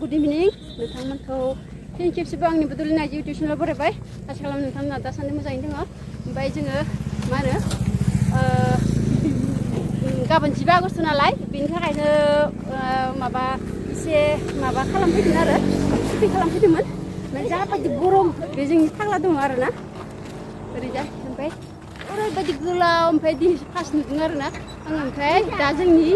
good इभिनिं नोंथांमोनखौ फिन खेबसेबाव आंनि बड'लेण्ड आइजो इउटुब चेनेलाव बरायबाय आसा खालामो नोंथांमोना दासान्दि मोजाङैनो दङ ओमफ्राय जोङो मा होनो गाबोन 15 आगस्ट नालाय बेनि थाखायनो माबा एसे माबा खालामफैदों आरो सुटि खालामफैदोंमोन ओमफ्राय जाबायदि गरम बे जोंनि फाग्ला दङ आरोना ओरैजा ओमफ्राय ओरैबायदि गोलाव ओमफ्राय दिनैसो फार्स्ट नुदों आरोना आङो ओमफ्राय दा जोंनि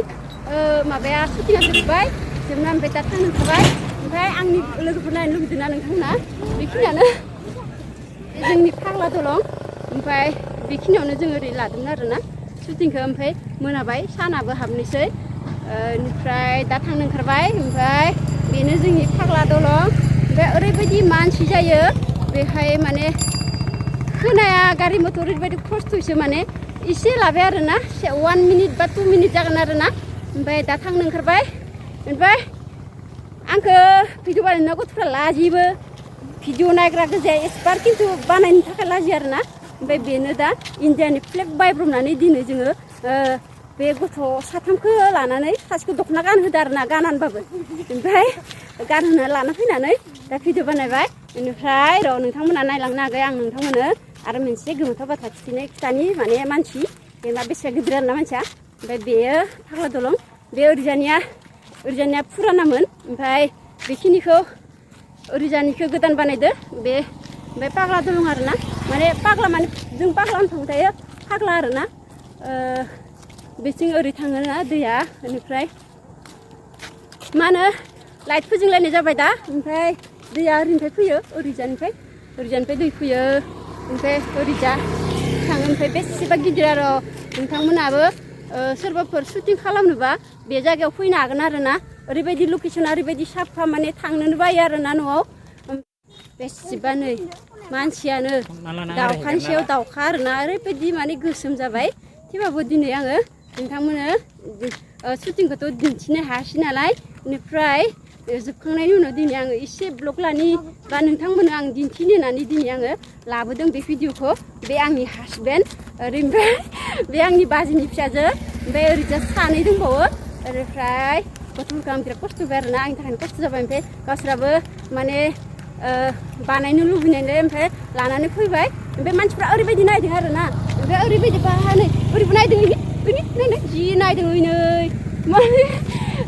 माबाया सुटिंआ जोब्बाय जोबना ओमफ्राय दा थांनो ओंखारबाय ओमफ्राय आंनि लोगोफोर नायनो लुबैदोंना नोंथांमोना बेखिनियानो जोंनि फाग्ला दलं ओमफ्राय बेखिनियावनो जों ओरै लादोंमोन आरोना सुटिंखौ ओमफ्राय मोनाबाय सानाबो हाबनोसै ओमफ्राय दा थांनो ओंखारबाय ओमफ्राय बेनो जोंनि फाग्ला दलं ओमफ्राय ओरैबायदि मानसि जायो बेहाय माने खोनाया गारि मटर ओरैबायदि खस्थ'सो माने एसे लाबाय आरोना 1 मिनिट बा 2 मिनिट जागोन आरोना ओमफ्राय दा थांनो ओंखारबाय ओमफ्राय आंखौ भिडिअ बानायना गथ'फ्रा लाजियोबो भिडिअ नायग्रा गोजाया एक्सपार्ट खिन्थु बानायनो थाखाय लाजियो आरोना ओमफ्राय बेनो दा इन्डियानि फ्लेग बायब्रबनानै दिनै जोङो बे गथ' साथामखौ लानानै सासेखौ दख'ना गानहोदो आरोना गानानबाबो ओमफ्राय गानहोना लाना फैनानै दा भिडिअ बानायबाय बेनिफ्राय र' नोंथांमोना नायलांनो हागोन आं नोंथांमोननो आरो मोनसे गोमोथाव बाथ्रा खिथानि माने मानसि बेना बेसेबा गिदिर आरोना मानसिया ओमफ्राय बेयो फाग्ला दलं बे ओरैजानिया फुरानामोन ओमफ्राय बेखिनिखौ ओरैजानिखौ गोदान बानायदो बे ओमफ्राय फाग्ला दलं आरोना माने पाग्ला माने जों पाग्ला होनना थायो फाग्ला आरोना बेथिं ओरै थाङोना दैया बेनिफ्राय मा होनो लाइट फोजोंलायनाय जाबाय दा ओमफ्राय दैया ओरैनिफ्राय फैयो ओरैजानिफ्राय दै फैयो ओमफ्राय ओरैजा थाङो ओमफ्राय बेसेबा गिदिर आरो नोंथांमोनाबो सोरबाफोर सुटिं खालामनोबा बे जायगायाव फैनो हागोन आरोना ओरैबायदि लकेसना ओरैबायदि साफा माने थांनोनो बायो आरोना न'आव बेसेबा नै मानसियानो दाउखानि सायाव दाउखा आरोना ओरैबायदि माने गोसोम जाबाय थेवबाबो दिनै आङो नोंथांमोननो सुटिंखौथ' दिन्थिनो हायासै नालाय बेनिफ्राय जोबखांनायनि उनाव दिनै आङो एसे ब्लग लानि बा नोंथांमोननो आं दिन्थिनो होननानै दिनै आङो लाबोदों बे भिडिअखौ बे आंनि हासबेन्ड ओमफ्राय बे आंनि बाजैनि फिसाजो ओमफ्राय ओरैजा सानै दंबावो ओमफ्राय गथ'फोरखौ आं बिराद खस्थ' जाबाय आरोना आंनि थाखायनो खस्थ' जाबाय ओमफ्राय गावस्राबो माने बानायनो लुबैनायलाय ओमफ्राय लानानै फैबाय ओमफ्राय मानसिफ्रा ओरैबायदि नायदों आरोना ओमफ्राय ओरैबायदि बाहानै ओरैबो नायदों नायदों जि नायदों नै माने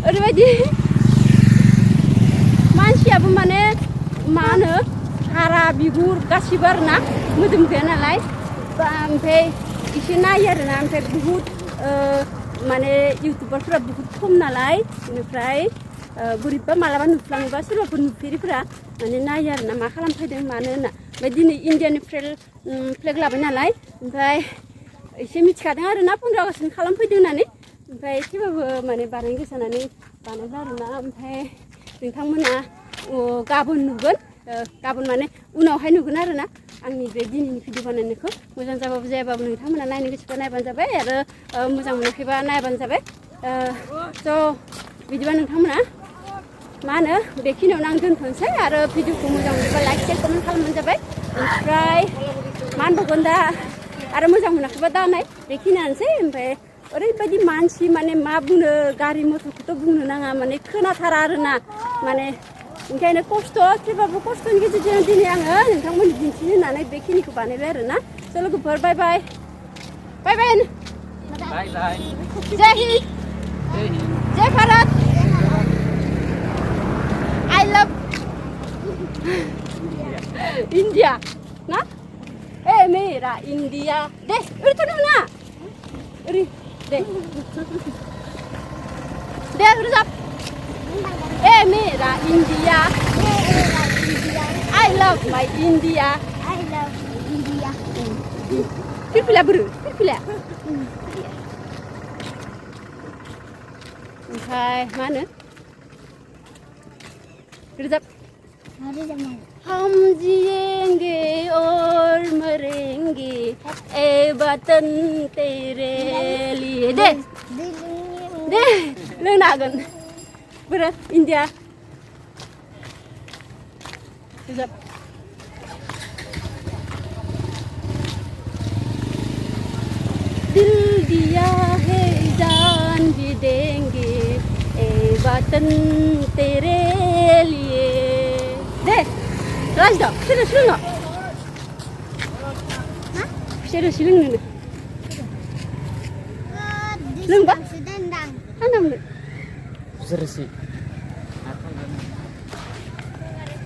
ओरैबायदि मानसियाबो माने मा होनो हारा बिगुर गासिबो आरोना मोदोम गैया नालाय ओमफ्राय एसे नायो आरोना ओमफ्राय बुहुद माने इउटुबारफोरा बुहुद खम नालाय बेनिफ्राय बोरैबा मालाबा नुफ्लाङोबा सोरबाफोर नुफेरिफोरा माने नायो आरोना मा खालामफैदों मानो होनना ओमफ्राय दिनै इन्डियानि फ्लेग लाबाय नालाय ओमफ्राय एसे मिथिखादों आरोना 15 आगस्टनि खालामफैदों होननानै ओमफ्राय थेवबाबो माने बानायनो गोसो जानानै बानायबाय आरोना ओमफ्राय नोंथांमोना गाबोन नुगोन गाबोन माने उनावहाय नुगोन आरोना आंनि बे दिनैनि भिडिअ बानायनायखौ मोजां जाबाबो जायाबाबो नोंथांमोना नायनो गोसोबा नायबानो जाबाय आरो मोजां मोनाखैबा नायबानो जाबाय स' बिदिबा नोंथांमोना मा होनो बेखिनियावनो आं दोनथ'नोसै आरो भिडिअखौ मोजां मोनोबा लाइक शेयार कमेन्ट खालामबानो जाबाय ओमफ्राय मा होनबावगोन दा आरो मोजां मोनाखैबा दा नाय बेखिनियानोसै ओमफ्राय ओरैबायदि मानसि माने मा बुंनो गारि मथरखौथ' बुंनो नाङा माने खोनाथारा आरोना माने ओंखायनो खस्थ' थेवबाबो खस्थ'नि गेजेरजों दिनै आङो नोंथांमोननि दिन्थिनो होननानै बेखिनिखौ बानायबाय आरोना स' लोगोफोर बाय बाय जय हिन्द जय भारत I love India ना मेरा इंडिया दे ओरै थांनो ना ओरै दे रोजाब मेरा India I love my India फिरफिला फिरफिला ओमफ्राय मा होनो रोजाब हम जिएंगे और मरेंगे ए वतन तेरे लिए दे लोंनो हागोन बोरो इन्डिया रोजाब दिल दिया है जान भी देंगे ए वतन तेरे लिए राजद खुसेर रोसि लोंनो खुसेर रोसि लोंनो लोंबा थान्दा मोनो खुसेर रोसि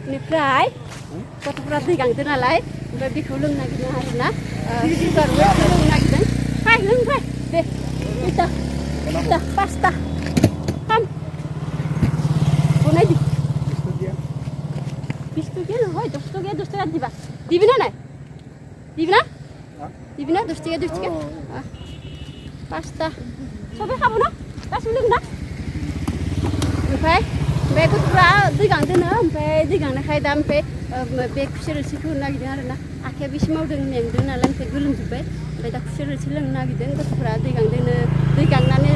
बेनिफ्राय गथ'फ्रा दै गांदो नालाय ओमफ्राय बेखौ लोंनो नागिरदों आरोना सुगारबो लोंनो नागिरदों फै लों फै दे दुइता पासता खाम बनायदो 20 टकिया নহয় 10 টকা দিবা দিবি না নাই দিবি না 10 টকা পাঁচটা সবে খাবো না গাसिबो लोंना ओमफ्राय बे गथ'फ्रा दै गांदोनो ओमफ्राय दै गांनायखाय दा ओमफ्राय बे खुसेर रोसिखौ होनो नागिरदों आरोना आखाइया बेसे मावदों मेंदों नालाय ओमफ्राय गोलोमजोब्बाय ओमफ्राय दा खुसेर रोसि लोंनो नागिरदों गथ'फ्रा दै गांदोनो दै गांनानै